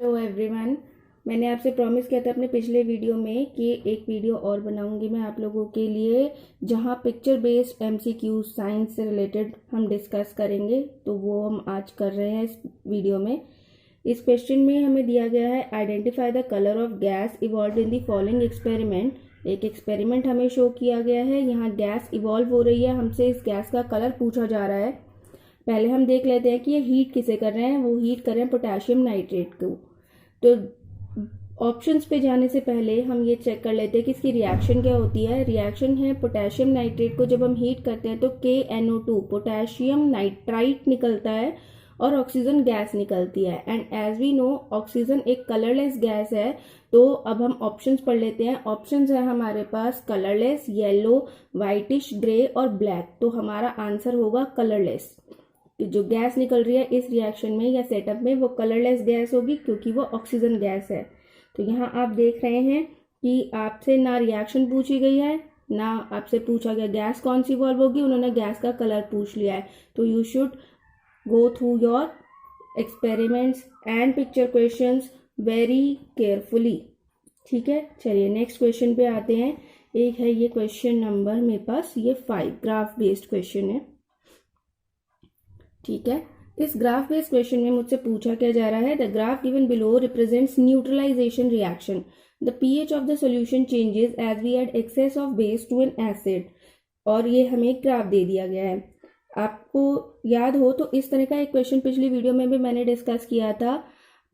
Hello everyone. मैंने आपसे promise किया था अपने पिछले वीडियो में कि एक वीडियो और बनाऊंगी मैं आप लोगों के लिए, जहां पिक्चर बेस्ड एमसीक्यू साइंस से रिलेटेड हम डिस्कस करेंगे। तो वो हम आज कर रहे हैं इस वीडियो में। इस क्वेश्चन में हमें दिया गया है identify the colour of gas evolve in the following experiment. एक एक्सपेरिमेंट हमें शो किया गया है, यहाँ गैस इवॉल्व हो रही है, हमसे इस गैस का कलर पूछा जा रहा है। पहले हम देख लेते हैं कि ये हीट किसे कर रहे हैं। वो हीट कर रहे हैं पोटेशियम नाइट्रेट को। तो ऑप्शंस पे जाने से पहले हम ये चेक कर लेते हैं कि इसकी रिएक्शन क्या होती है। रिएक्शन है पोटेशियम नाइट्रेट को जब हम हीट करते हैं तो KNO2 पोटेशियम नाइट्राइट निकलता है और ऑक्सीजन गैस निकलती है। And as we know oxygen एक कलरलेस गैस है। तो अब हम ऑप्शंस पढ़ लेते हैं। ऑप्शंस है हमारे पास कलरलेस, येलो, व्हाइटिश, ग्रे और ब्लैक। तो हमारा आंसर होगा कलरलेस। जो गैस निकल रही है इस रिएक्शन में या सेटअप में वो कलरलेस गैस होगी क्योंकि वो ऑक्सीजन गैस है। तो यहाँ आप देख रहे हैं कि आपसे ना रिएक्शन पूछी गई है ना आपसे पूछा गया गैस कौन सी इवॉल्व होगी, उन्होंने गैस का कलर पूछ लिया है। तो you should go through your experiments and picture questions very carefully. ठीक है, चलिए नेक्स्ट क्वेश्चन पे आते हैं। एक है ये क्वेश्चन नंबर मेरे पास ये 5 ग्राफ बेस्ड क्वेश्चन है। ठीक है, इस ग्राफ बेस्ड क्वेश्चन में मुझसे पूछा क्या जा रहा है। The graph given below represents neutralisation reaction. The pH of the solution changes as we add excess of base to an acid. और ये हमें एक ग्राफ दे दिया गया है। आपको याद हो तो इस तरह का एक क्वेश्चन पिछली वीडियो में भी मैंने डिस्कस किया था।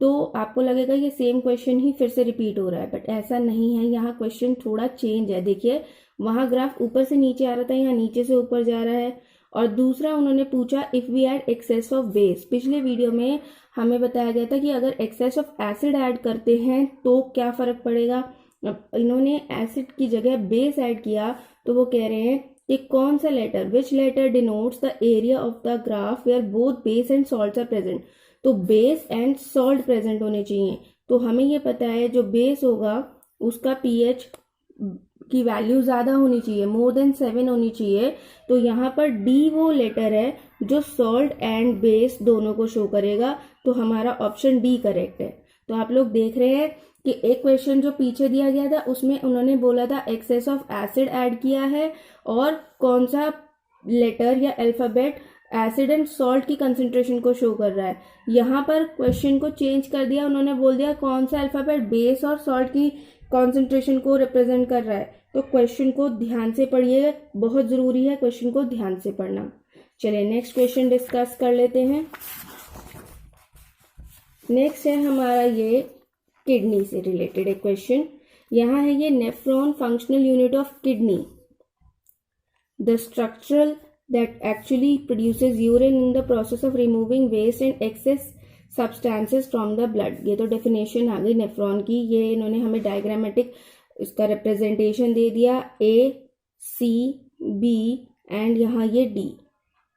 तो आपको लगेगा ये सेम क्वेश्चन ही फिर से रिपीट हो रहा है, बट ऐसा नहीं है। यहाँ क्वेश्चन थोड़ा चेंज है। देखिए वहां ग्राफ ऊपर से नीचे आ रहा था, यहाँ नीचे से ऊपर जा रहा है। और दूसरा उन्होंने पूछा if we add excess of base. पिछले वीडियो में हमें बताया गया था कि अगर एक्सेस ऑफ एसिड ऐड करते हैं तो क्या फर्क पड़ेगा। अब इन्होंने एसिड की जगह बेस ऐड किया तो वो कह रहे हैं कि कौन सा letter, which letter denotes the area of the graph where both base and salt are present. तो बेस एंड सॉल्ट प्रेजेंट होने चाहिए। तो हमें ये पता है जो बेस होगा उसका पीएच की वैल्यू ज्यादा होनी चाहिए, मोर देन 7 होनी चाहिए। तो यहाँ पर डी वो लेटर है जो सॉल्ट एंड बेस दोनों को शो करेगा। तो हमारा ऑप्शन डी करेक्ट है। तो आप लोग देख रहे हैं कि एक क्वेश्चन जो पीछे दिया गया था उसमें उन्होंने बोला था एक्सेस ऑफ एसिड ऐड किया है और कौन सा लेटर या अल्फाबेट एसिड एंड सॉल्ट की कंसेंट्रेशन को शो कर रहा है। यहाँ पर क्वेश्चन को चेंज कर दिया, उन्होंने बोल दिया कौन सा अल्फाबेट बेस और सॉल्ट की कॉन्सेंट्रेशन को रिप्रेजेंट कर रहा है। तो क्वेश्चन को ध्यान से पढ़िए, बहुत जरूरी है क्वेश्चन को ध्यान से पढ़ना। चलिए नेक्स्ट क्वेश्चन डिस्कस कर लेते हैं। नेक्स्ट है हमारा ये किडनी से रिलेटेड एक क्वेश्चन। यहाँ है ये nephron functional unit of kidney, the structural that actually produces urine in the process of removing waste and excess substances from the blood। ये तो डेफिनेशन आ गई नेफ्रॉन की। ये इन्होंने हमें डायग्रामेटिक इसका रिप्रेजेंटेशन दे दिया A, C, B एंड यहाँ ये D।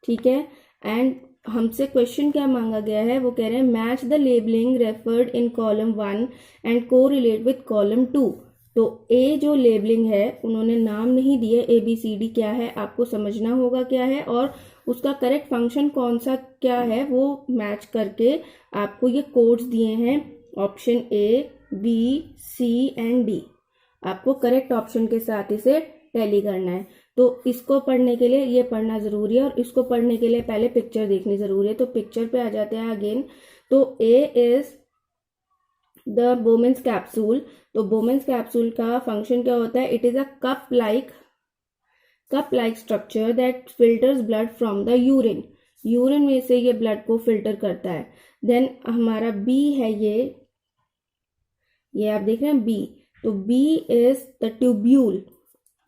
ठीक है, एंड हमसे क्वेश्चन क्या मांगा गया है, वो कह रहे हैं match the labelling referred in column 1 and को रिलेट विथ कॉलम 2। तो ए जो लेबलिंग है उन्होंने नाम नहीं दिए, ABCD क्या है आपको समझना होगा क्या है, और उसका करेक्ट फंक्शन कौन सा क्या है वो मैच करके आपको ये कोड्स दिए हैं option A, B, C and D। आपको करेक्ट ऑप्शन के साथ इसे टैली करना है। तो इसको पढ़ने के लिए ये पढ़ना जरूरी है और इसको पढ़ने के लिए पहले पिक्चर देखनी जरूरी है। तो पिक्चर पे आ जाते हैं अगेन। तो A इज द बोमेंस कैप्सूल। तो बोमेंस कैप्सूल का फंक्शन क्या होता है, it is a cup like structure that filters blood from the urine. Urine में से ये ब्लड को फिल्टर करता है। देन हमारा बी है ये आप देख रहे हैं बी। तो बी इज द ट्यूब्यूल।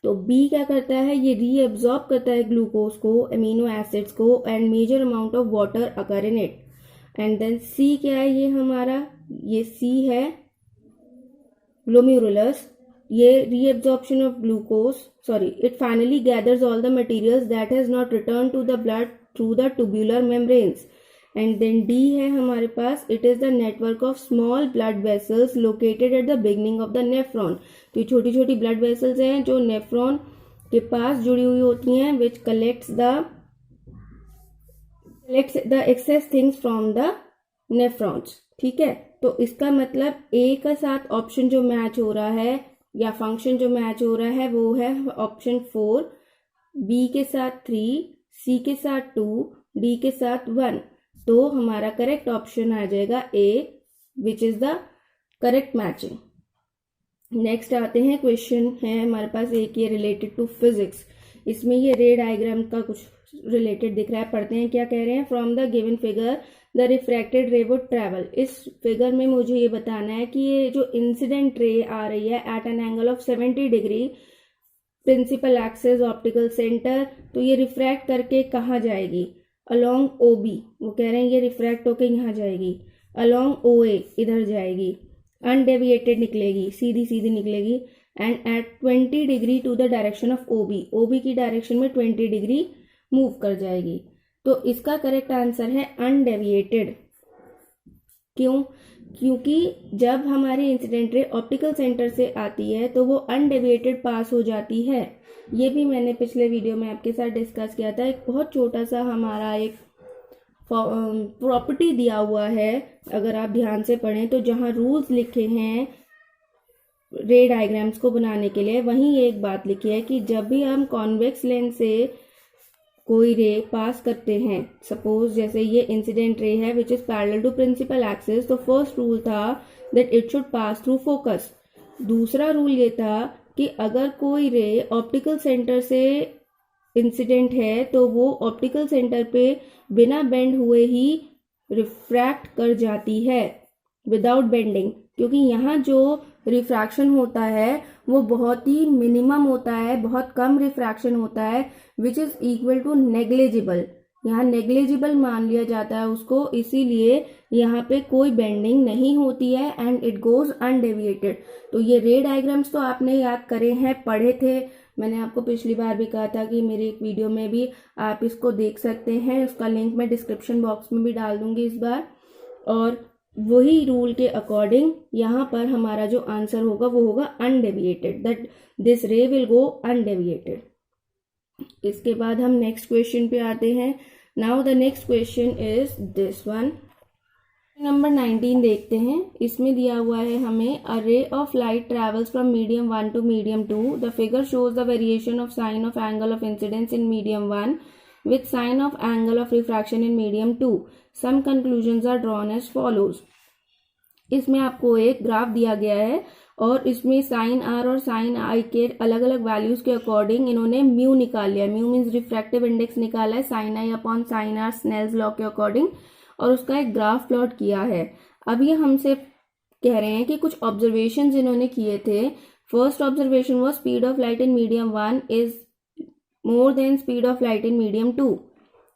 तो बी क्या करता है, ये रीएब्सॉर्ब करता है ग्लूकोज को, अमीनो एसिड्स को and major amount of water occur in it. And then C क्या है, ये हमारा ये सी है ग्लोमेरुलस। ये reabsorption of glucose, sorry, it finally gathers all the materials that has not return to the blood through the tubular membranes. And then D है हमारे पास, it is the network of small blood vessels located at the beginning of the nephron. तो ये छोटी छोटी blood vessels हैं जो nephron के पास जुड़ी हुई होती हैं, which collects the excess things from the nephrons. ठीक है, तो इसका मतलब ए का साथ ऑप्शन जो मैच हो रहा है या फंक्शन जो मैच हो रहा है वो है ऑप्शन 4, बी के साथ 3, सी के साथ 2, डी के साथ 1। तो हमारा करेक्ट ऑप्शन आ जाएगा A, which is the correct matching. Next आते हैं, क्वेश्चन है हमारे पास एक ये रिलेटेड टू फिजिक्स। इसमें ये रे डायग्राम का कुछ रिलेटेड दिख रहा है, पढ़ते हैं क्या कह रहे हैं। From the given figure the refracted रे वुड ट्रेवल। इस फिगर में मुझे ये बताना है कि ये जो इंसिडेंट रे आ रही है at an angle of 70 degree principal axis optical centre, तो ये रिफ्रैक्ट करके कहाँ जाएगी, अलोंग ओ बी। वो कह रहे हैं ये रिफ्रैक्ट होके यहाँ जाएगी, अलोंग ओ ए इधर जाएगी, अनडेविएटेड निकलेगी, सीधी सीधी निकलेगी, and at 20 degree to the direction of O B, O B की डायरेक्शन में 20 डिग्री मूव कर जाएगी। तो इसका करेक्ट आंसर है अनडेविएटेड। क्यों? क्योंकि जब हमारी इंसिडेंट रे ऑप्टिकल सेंटर से आती है तो वो अनडेविएटेड पास हो जाती है। ये भी मैंने पिछले वीडियो में आपके साथ डिस्कस किया था। एक बहुत छोटा सा हमारा एक प्रॉपर्टी दिया हुआ है, अगर आप ध्यान से पढ़ें तो, जहां रूल्स लिखे हैं रे डायग्राम्स को बनाने के लिए, वहीं एक बात लिखी है कि जब भी हम कॉन्वेक्स लेंस से कोई रे पास करते हैं, सपोज जैसे ये इंसिडेंट रे है which is parallel to principal axis, तो फर्स्ट रूल था that it should pass through focus. दूसरा रूल ये था कि अगर कोई रे ऑप्टिकल सेंटर से इंसिडेंट है तो वो ऑप्टिकल सेंटर पे बिना बेंड हुए ही रिफ्रैक्ट कर जाती है, विदाउट बेंडिंग। क्योंकि यहाँ जो रिफ्रैक्शन होता है वो बहुत ही मिनिमम होता है, बहुत कम रिफ्रैक्शन होता है, which is equal to negligible. यहाँ नेग्लिजिबल मान लिया जाता है उसको, इसीलिए यहाँ पे कोई बेंडिंग नहीं होती है एंड इट गोज अनडेविएटेड। तो ये रे डायग्राम्स तो आपने याद करे हैं, पढ़े थे। मैंने आपको पिछली बार भी कहा था कि मेरी एक वीडियो में भी आप इसको देख सकते हैं, उसका लिंक मैं डिस्क्रिप्शन बॉक्स में भी डाल दूंगी इस बार। और वही रूल के अकॉर्डिंग यहाँ पर हमारा जो आंसर होगा वो होगा अनडेविएटेड, दैट दिस रे विल गो अनडेविएटेड। इसके बाद हम नेक्स्ट क्वेश्चन पे आते हैं। Now the next question is this one, number 19 देखते हैं। इसमें दिया हुआ है हमें a ray of light travels from medium 1 to medium 2। The figure shows the variation of sine of angle of incidence in medium 1 with sign of angle of refraction in medium 2. Some conclusions are drawn as follows. इसमें आपको एक graph दिया गया है और इसमें sign are और sign आई के अलग अलग वैल्यूज के अकॉर्डिंग इन्होंने म्यू निकाल लिया। म्यू मीन्स रिफ्रैक्टिव इंडेक्स निकाला है sine I upon sine R Snell's law के अकॉर्डिंग, और उसका एक ग्राफ प्लॉट किया है। अब ये हमसे कह रहे हैं कि कुछ ऑब्जर्वेशन इन्होंने किए थे। First observation was speed of light in medium 1 is more than speed of light in medium 2।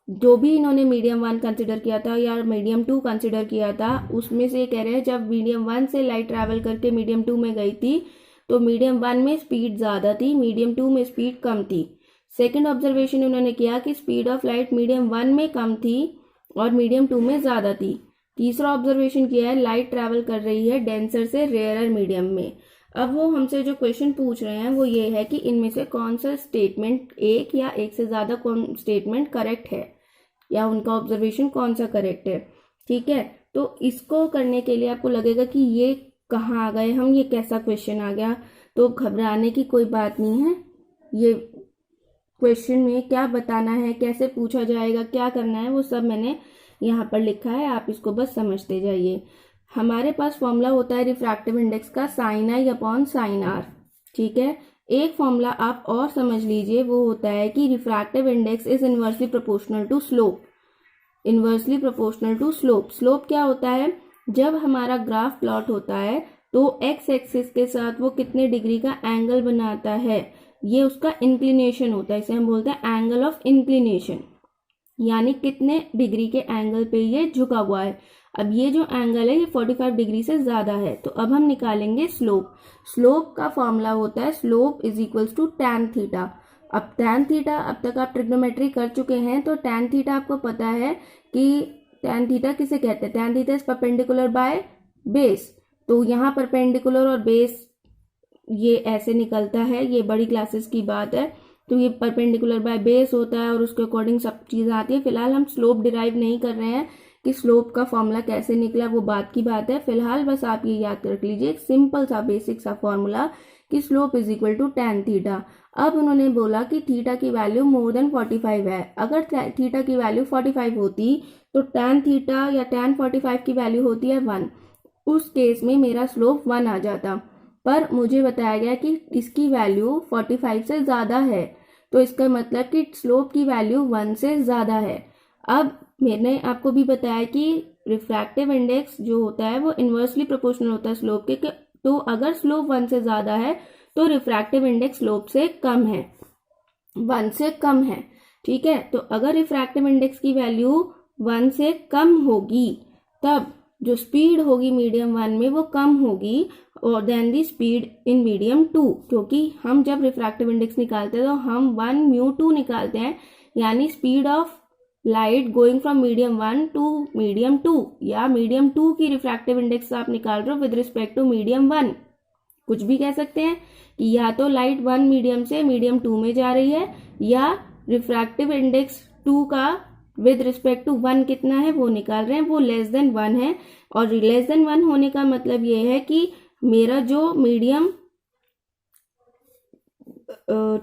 जो भी इन्होंने मीडियम 1 कंसिडर किया था या मीडियम 2 कंसिडर किया था, उसमें से कह रहे हैं जब मीडियम 1 से लाइट ट्रैवल करके मीडियम 2 में गई थी तो मीडियम 1 में स्पीड ज़्यादा थी, मीडियम 2 में स्पीड कम थी। सेकेंड ऑब्जर्वेशन उन्होंने किया कि स्पीड ऑफ लाइट मीडियम 1 में कम थी और मीडियम 2 में ज़्यादा थी। तीसरा ऑब्जर्वेशन किया है लाइट ट्रैवल कर रही है डेंसर से रेयरर मीडियम में। अब वो हमसे जो क्वेश्चन पूछ रहे हैं वो ये है कि इनमें से कौन सा स्टेटमेंट, एक या एक से ज़्यादा कौन स्टेटमेंट करेक्ट है या उनका ऑब्जर्वेशन कौन सा करेक्ट है। ठीक है, तो इसको करने के लिए आपको लगेगा कि ये कहाँ आ गए हम, ये कैसा क्वेश्चन आ गया। तो घबराने की कोई बात नहीं है। ये क्वेश्चन में क्या बताना है, कैसे पूछा जाएगा, क्या करना है, वो सब मैंने यहाँ पर लिखा है, आप इसको बस समझते जाइए। हमारे पास फॉर्मूला होता है रिफ्रैक्टिव इंडेक्स का sine I upon sine R. ठीक है, एक फॉर्मूला आप और समझ लीजिए, वो होता है कि refractive index is inversely proportional to slope. Inversely proportional to slope. Slope क्या होता है, जब हमारा ग्राफ प्लॉट होता है तो एक्स एक्सिस के साथ वो कितने डिग्री का एंगल बनाता है, ये उसका इंक्लिनेशन होता है। इसे हम बोलते हैं एंगल ऑफ इंक्लिनेशन, यानी कितने डिग्री के एंगल पे ये झुका हुआ है। अब ये जो एंगल है ये 45 डिग्री से ज्यादा है, तो अब हम निकालेंगे स्लोप। स्लोप का फॉर्मूला होता है slope is equals to tan theta. अब टैन थीटा, अब तक आप ट्रिग्नोमेट्री कर चुके हैं तो टैन थीटा आपको पता है कि टैन थीटा किसे कहते हैं। Tan theta is perpendicular by base. तो यहाँ परपेंडिकुलर और बेस ये ऐसे निकलता है, ये बड़ी क्लासेस की बात है। तो ये परपेंडिकुलर बाय बेस होता है और उसके अकॉर्डिंग सब चीज़ आती है। फिलहाल हम स्लोप डिराइव नहीं कर रहे हैं कि स्लोप का फॉर्मूला कैसे निकला वो बात की बात है। फिलहाल बस आप ये याद रख लीजिए एक सिंपल सा बेसिक सा फॉर्मूला कि slope is equal to tan theta. अब उन्होंने बोला कि थीटा की वैल्यू मोर देन 45 है। अगर थीटा की वैल्यू 45 होती तो tan थीटा या tan 45 की वैल्यू होती है 1, उस केस में मेरा स्लोप 1 आ जाता। पर मुझे बताया गया कि इसकी वैल्यू 45 से ज़्यादा है, तो इसका मतलब कि स्लोप की वैल्यू 1 से ज़्यादा है। अब मैंने आपको भी बताया कि रिफ्रैक्टिव इंडेक्स जो होता है वो इन्वर्सली प्रोपोर्शनल होता है स्लोप के, तो अगर स्लोप 1 से ज़्यादा है तो रिफ्रैक्टिव इंडेक्स स्लोप से कम है, 1 से कम है। ठीक है, तो अगर रिफ्रैक्टिव इंडेक्स की वैल्यू 1 से कम होगी तब जो स्पीड होगी मीडियम 1 में वो कम होगी और then the speed in medium 2, क्योंकि हम जब रिफ्रैक्टिव इंडेक्स निकालते हैं तो हम 1 म्यू 2 निकालते हैं, यानी speed of light going from medium 1 to medium 2, या मीडियम 2 की रिफ्रैक्टिव इंडेक्स आप निकाल रहे हो विद रिस्पेक्ट टू मीडियम 1। कुछ भी कह सकते हैं कि या तो लाइट 1 मीडियम से मीडियम 2 में जा रही है, या रिफ्रैक्टिव इंडेक्स 2 का विद रिस्पेक्ट टू 1 कितना है वो निकाल रहे हैं, वो लेस देन 1 है। और लेस देन 1 होने का मतलब ये है कि मेरा जो मीडियम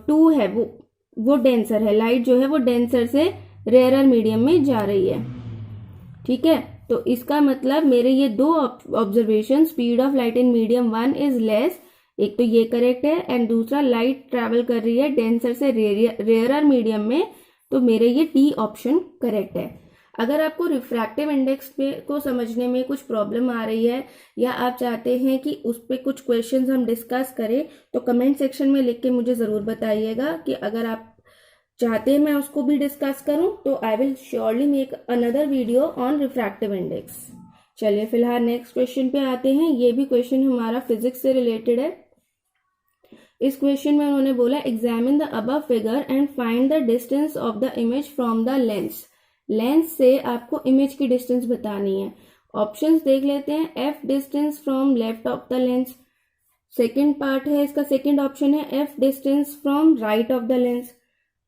2 है वो डेंसर है, लाइट जो है वो डेंसर से रेयरर मीडियम में जा रही है। ठीक है, तो इसका मतलब मेरे ये दो observation, speed of light in medium 1 is less, एक तो ये करेक्ट है, एंड दूसरा लाइट ट्रैवल कर रही है डेंसर से रेयरर मीडियम में, तो मेरे ये डी ऑप्शन करेक्ट है। अगर आपको रिफ्रैक्टिव इंडेक्स को समझने में कुछ प्रॉब्लम आ रही है या आप चाहते हैं कि उस पर कुछ क्वेश्चंस हम डिस्कस करें तो कमेंट सेक्शन में लिख के मुझे ज़रूर बताइएगा कि अगर आप चाहते हैं मैं उसको भी डिस्कस करूं तो I will surely make another video on refractive index. चलिए फिलहाल नेक्स्ट क्वेश्चन पे आते हैं। ये भी क्वेश्चन हमारा फिजिक्स से रिलेटेड है। इस क्वेश्चन में उन्होंने बोला examine the above figure and find the distance of the image from the lens. Lens से आपको इमेज की डिस्टेंस बतानी है। ऑप्शंस देख लेते हैं। F distance from left of the lens, second part है इसका, सेकेंड ऑप्शन है F distance from right of the lens,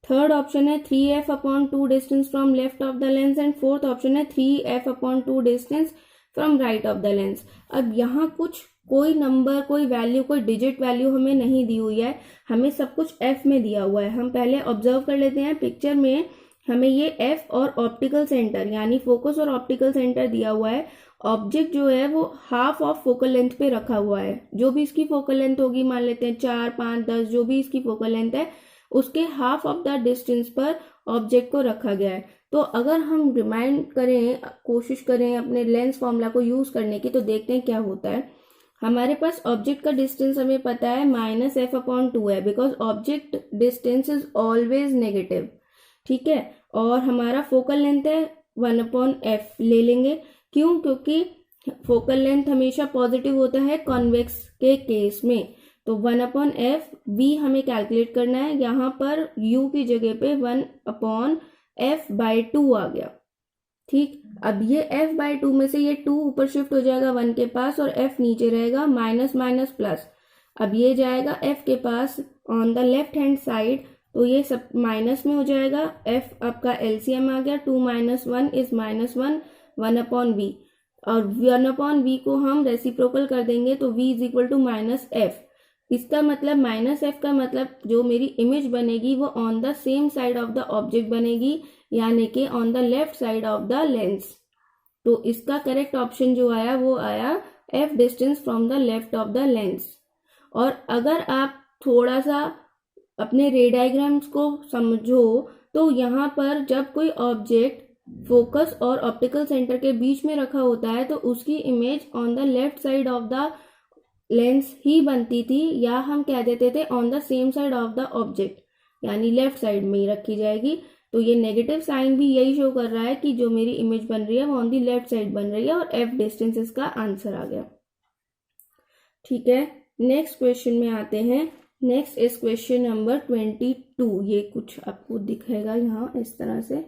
third option है 3f/2 distance from left of the lens, and fourth option है 3f/2 distance from right of the lens. अब यहाँ कुछ कोई number, कोई वैल्यू, कोई डिजिट वैल्यू हमें नहीं दी हुई है, हमें सब कुछ f में दिया हुआ है। हम पहले ऑब्जर्व कर लेते हैं पिक्चर में, हमें ये f और ऑप्टिकल सेंटर यानी फोकस और ऑप्टिकल सेंटर दिया हुआ है। ऑब्जेक्ट जो है वो हाफ ऑफ फोकल लेंथ पे रखा हुआ है, जो भी इसकी फोकल लेंथ होगी, मान लेते हैं 4, 5, 10, जो भी इसकी फोकल लेंथ है उसके हाफ ऑफ द डिस्टेंस पर ऑब्जेक्ट को रखा गया है। तो अगर हम रिमाइंड करें, कोशिश करें अपने लेंस फॉर्मूला को यूज करने की, तो देखते हैं क्या होता है। हमारे पास ऑब्जेक्ट का डिस्टेंस हमें पता है -f/2 है, because object distance is always negative. ठीक है, और हमारा फोकल लेंथ है 1/f ले लेंगे। क्यों? क्योंकि फोकल लेंथ हमेशा पॉजिटिव होता है कॉन्वेक्स के केस में। तो 1/f v हमें कैलकुलेट करना है, यहाँ पर u की जगह पे 1/f/2 आ गया। ठीक, अब ये f/2 में से ये 2 ऊपर शिफ्ट हो जाएगा 1 के पास और f नीचे रहेगा, माइनस माइनस प्लस। अब ये जाएगा f के pass on the left hand side, तो ये सब माइनस में हो जाएगा। f आपका एलसीएम आ गया, 2 - 1 इज -1, 1/v, और 1/v को हम रेसिप्रोकल कर देंगे तो v is equal to -f। इसका मतलब -f का मतलब जो मेरी इमेज बनेगी वो on the same side of the object बनेगी, यानी कि on the left side of the lens. तो इसका करेक्ट ऑप्शन जो आया वो आया f distance from the left of the lens. और अगर आप थोड़ा सा अपने रे डायग्राम्स को समझो तो यहाँ पर जब कोई ऑब्जेक्ट फोकस और ऑप्टिकल सेंटर के बीच में रखा होता है तो उसकी image on the left side of the lens ही बनती थी, या हम कह देते थे on the same side of the object, यानी लेफ्ट साइड में ही रखी जाएगी। तो ये नेगेटिव साइन भी यही शो कर रहा है कि जो मेरी इमेज बन रही है वो ऑन दी लेफ्ट साइड बन रही है, और f डिस्टेंस इसका आंसर आ गया। ठीक है, नेक्स्ट क्वेश्चन में आते हैं। Next is question number 22। ये कुछ आपको दिखेगा यहाँ इस तरह से।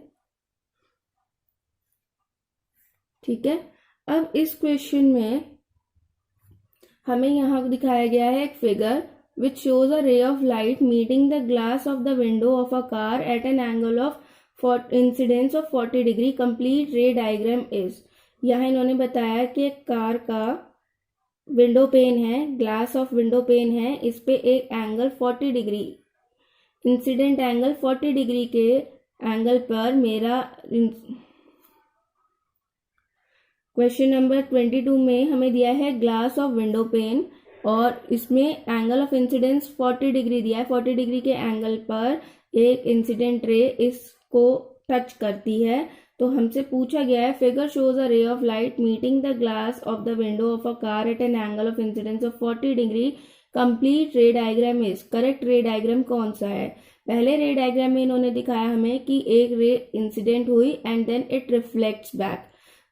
ठीक है, अब इस क्वेश्चन में हमें यहाँ दिखाया गया है एक figure which shows a ray of light meeting the glass of the window of a car eight an angle of incidence of 40 degree, complete रे डायग्राम इज। यहाँ इन्होंने बताया कि एक कार का विंडो पेन है, ग्लास ऑफ विंडो पेन है, इस पे एक angle 40 degree, incident angle 40 degree के एंगल पर मेरा क्वेश्चन नंबर 22 में हमें दिया है ग्लास ऑफ विंडो पेन और इसमें एंगल ऑफ इंसिडेंस 40 डिग्री दिया है। 40 डिग्री के एंगल पर एक इंसिडेंट रे इसको टच करती है। तो हमसे पूछा गया है figure shows a ray of light meeting the glass of the window of a car eight an angle of incidence of 40 degree, complete रे डायग्राम इज। करेक्ट रे डायग्राम कौन सा है? पहले रे डायग्राम में इन्होंने दिखाया हमें कि एक रे इंसिडेंट हुई and then it reflects back.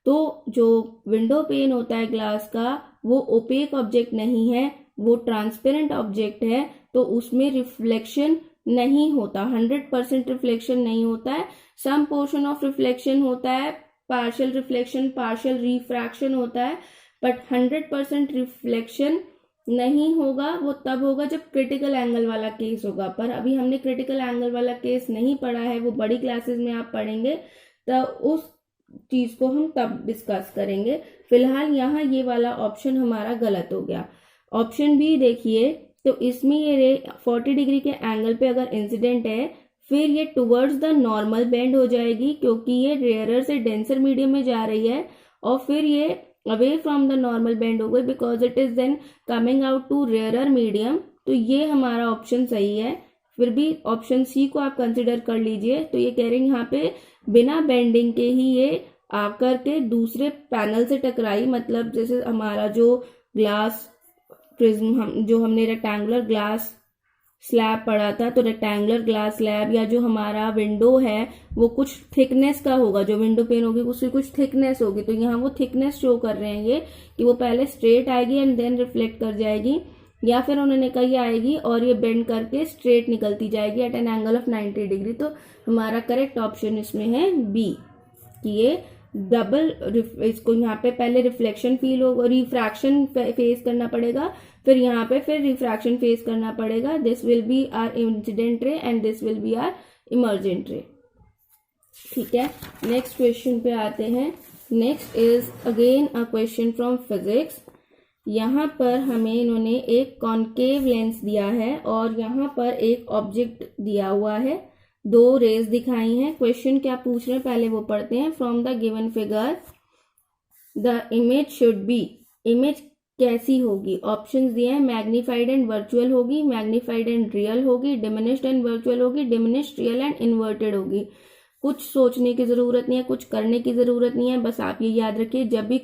तो जो विंडो पेन होता है ग्लास का वो ओपेक ऑब्जेक्ट नहीं है, वो ट्रांसपेरेंट ऑब्जेक्ट है, तो उसमें रिफ्लेक्शन नहीं होता, 100% रिफ्लेक्शन नहीं होता है। सम पोर्शन ऑफ रिफ्लेक्शन होता है, पार्शियल रिफ्लेक्शन, पार्शियल रिफ्रैक्शन होता है, बट 100% रिफ्लेक्शन नहीं होगा। वो तब होगा जब क्रिटिकल एंगल वाला केस होगा, पर अभी हमने क्रिटिकल एंगल वाला केस नहीं पढ़ा है, वो बड़ी क्लासेस में आप पढ़ेंगे, तो उस चीज को हम तब डिस्कस करेंगे। फिलहाल यहाँ ये वाला ऑप्शन हमारा गलत हो गया। ऑप्शन बी देखिए, तो इसमें ये रे 40 डिग्री के एंगल पे अगर इंसिडेंट है, फिर ये टुवर्ड्स द नॉर्मल बेंड हो जाएगी क्योंकि ये रेयरर से डेंसर मीडियम में जा रही है, और फिर ये away from the normal bend हो गई because it is then coming out to rarer medium. तो ये हमारा ऑप्शन सही है। फिर भी ऑप्शन सी को आप कंसिडर कर लीजिए। तो ये कह रहे हैं यहाँ पे बिना बेंडिंग के ही ये आकर के दूसरे पैनल से टकराई, मतलब जैसे हमारा जो ग्लास प्रिज्म जो हमने रेक्टेंगुलर ग्लास स्लैब पढ़ा था, तो रेक्टेंगुलर ग्लास स्लैब या जो हमारा विंडो है वो कुछ थिकनेस का होगा, जो विंडो पेन होगी उसकी कुछ थिकनेस होगी। तो यहाँ वो थिकनेस शो कर रहे हैं ये कि वो पहले स्ट्रेट आएगी एंड देन रिफ्लेक्ट कर जाएगी, या फिर उन्होंने कही आएगी और ये बेंड करके स्ट्रेट निकलती जाएगी at an angle of 90 degree. तो हमारा करेक्ट ऑप्शन इसमें है बी कि ये डबल, इसको यहाँ पे पहले रिफ्लेक्शन फील होगा, रिफ्रैक्शन फेस करना पड़ेगा, फिर यहाँ पे फिर रिफ्रैक्शन फेस करना पड़ेगा। This will be our incident ray and this will be our emergent ray. ठीक है, नेक्स्ट क्वेश्चन पे आते हैं। Next is again a question from physics. यहाँ पर हमें इन्होंने एक कॉन्केव लेंस दिया है और यहाँ पर एक ऑब्जेक्ट दिया हुआ है, दो रेज दिखाई हैं। क्वेश्चन क्या पूछ रहे हैं पहले वो पढ़ते हैं। From the given figure the image should be, image कैसी होगी? ऑप्शंस दिए हैं, मैग्नीफाइड एंड वर्चुअल होगी, मैग्नीफाइड एंड रियल होगी, डिमिनिश्ड एंड वर्चुअल होगी, डिमिनिश्ड रियल एंड इन्वर्टेड होगी। कुछ सोचने की जरूरत नहीं है, कुछ करने की जरूरत नहीं है, बस आप ये याद रखिए जब भी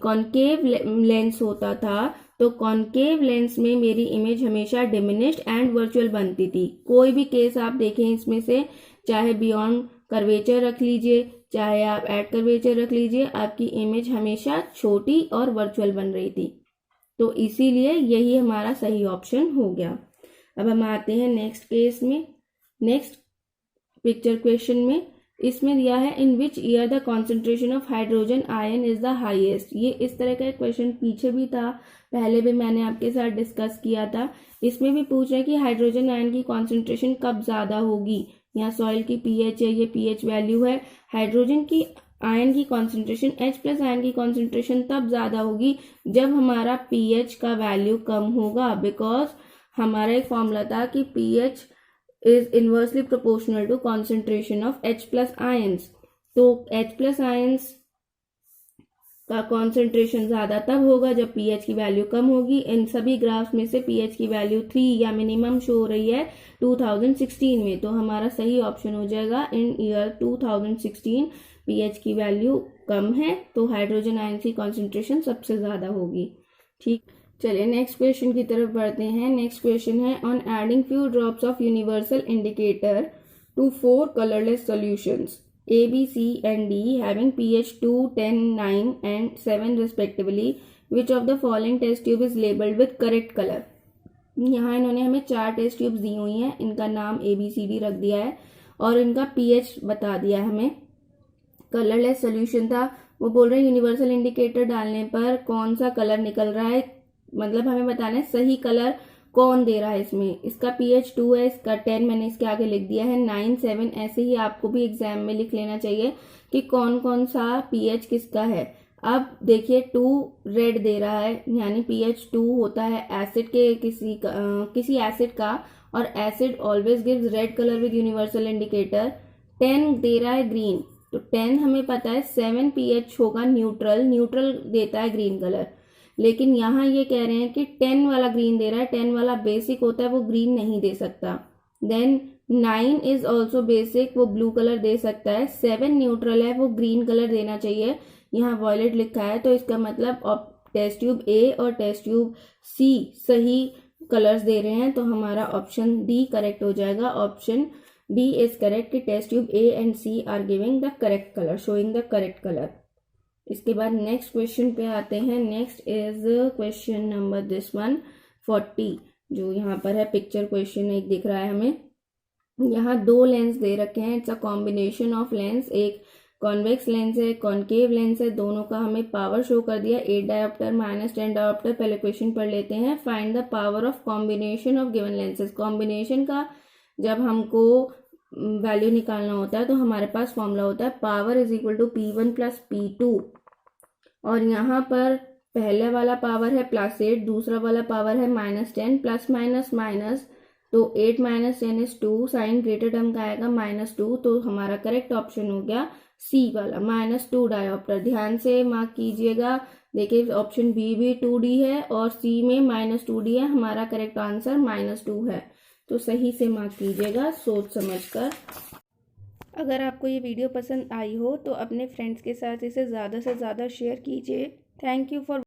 कॉन्केव लेंस होता था तो कॉन्केव लेंस में मेरी इमेज हमेशा डिमिनिश्ड एंड वर्चुअल बनती थी। कोई भी केस आप देखें इसमें से, चाहे बियॉन्ड कर्वेचर रख लीजिए, चाहे आप एट कर्वेचर रख लीजिए, आपकी इमेज हमेशा छोटी और वर्चुअल बन रही थी। तो इसीलिए यही हमारा सही ऑप्शन हो गया। अब हम आते हैं नेक्स्ट केस में, नेक्स्ट पिक्चर क्वेश्चन में। इसमें दिया है in which year the concentration of hydrogen ion is the highest. ये इस तरह का एक क्वेश्चन पीछे भी था, पहले भी मैंने आपके साथ डिस्कस किया था। इसमें भी पूछ रहे हैं कि हाइड्रोजन आयन की कॉन्सेंट्रेशन कब ज्यादा होगी। यहाँ सॉइल की पीएच है, ये पीएच वैल्यू है। हाइड्रोजन की आयन की कॉन्सेंट्रेशन, H+ आयन की कॉन्सेंट्रेशन तब ज्यादा होगी जब हमारा पीएच का वैल्यू कम होगा, बिकॉज हमारा एक फॉर्मूला था कि pH is inversely proportional to concentration of H+ ions। तो H+ ions का कॉन्सेंट्रेशन ज्यादा तब होगा जब pH की वैल्यू कम होगी। इन सभी ग्राफ्स में से pH की वैल्यू 3 या मिनिमम शो हो रही है 2016 में, तो हमारा सही ऑप्शन हो जाएगा इन ईयर 2016 pH की वैल्यू कम है, तो हाइड्रोजन आयन की कॉन्सेंट्रेशन सबसे ज्यादा होगी। ठीक, चलिए नेक्स्ट क्वेश्चन की तरफ बढ़ते हैं। नेक्स्ट क्वेश्चन है on adding few drops of universal indicator to 4 colourless solutions A, B, C and D having pH 2, 10, 9 and 7 respectively, which of the following test tube is labeled with correct color। यहाँ इन्होंने हमें 4 test tubes दी हुई हैं, इनका नाम ABCD रख दिया है और इनका pH बता दिया है हमें। कलरलेस सॉल्यूशन था, वो बोल रहे हैं यूनिवर्सल इंडिकेटर डालने पर कौन सा कलर निकल रहा है, मतलब हमें बताना है सही कलर कौन दे रहा है इसमें, इसका pH 2 है, इसका 10 मैंने इसके आगे लिख दिया है, 9 7, ऐसे ही आपको भी एग्जाम में लिख लेना चाहिए कि कौन कौन सा pH किसका है। अब देखिए 2 रेड दे रहा है, यानी pH 2 होता है एसिड के किसी एसिड का, और acid always gives red colour with universal indicator. 10 दे रहा है ग्रीन, तो 10 हमें पता है 7 pH होगा न्यूट्रल, न्यूट्रल देता है ग्रीन कलर। लेकिन यहाँ ये कह रहे हैं कि 10 वाला ग्रीन दे रहा है, 10 वाला बेसिक होता है, वो ग्रीन नहीं दे सकता। देन 9 इज ऑल्सो बेसिक, वो ब्लू कलर दे सकता है। 7 न्यूट्रल है, वो ग्रीन कलर देना चाहिए, यहाँ वॉयलेट लिखा है, तो इसका मतलब टेस्ट ट्यूब ए और टेस्ट ट्यूब सी सही कलर्स दे रहे हैं, तो हमारा ऑप्शन डी करेक्ट हो जाएगा। ऑप्शन डी इज करेक्ट कि test tube A and C are giving the correct colour, showing the correct colour. इसके बाद नेक्स्ट क्वेश्चन पे आते हैं। Next is question number this one 40, जो यहाँ पर है पिक्चर क्वेश्चन एक दिख रहा है हमें। यहाँ 2 लेंस दे रखे हैं, it's a combination of lens, एक कॉन्वेक्स लेंस है, कॉन्केव लेंस है, दोनों का हमें पावर शो कर दिया, 8 डायोप्टर -10 डायोप्टर। पहले क्वेश्चन पढ़ लेते हैं। Find the power of combination of given lenses. Combination का जब हमको वैल्यू निकालना होता है तो हमारे पास फॉर्मूला होता है power is equal to P1 plus P2, और यहाँ पर पहले वाला पावर है +8, दूसरा वाला पावर है -10, प्लस माइनस माइनस, तो 8 - 10 इज 2, साइन ग्रेटर टर्म का आएगा -2, तो हमारा करेक्ट ऑप्शन हो गया सी वाला -2 डायोप्टर। ध्यान से मार्क कीजिएगा, देखिए ऑप्शन बी भी 2D है और सी में -2D है, हमारा करेक्ट आंसर -2 है, तो सही से मार्क कीजिएगा सोच समझकर। अगर आपको ये वीडियो पसंद आई हो तो अपने फ्रेंड्स के साथ इसे ज़्यादा से ज़्यादा शेयर कीजिए। Thank you for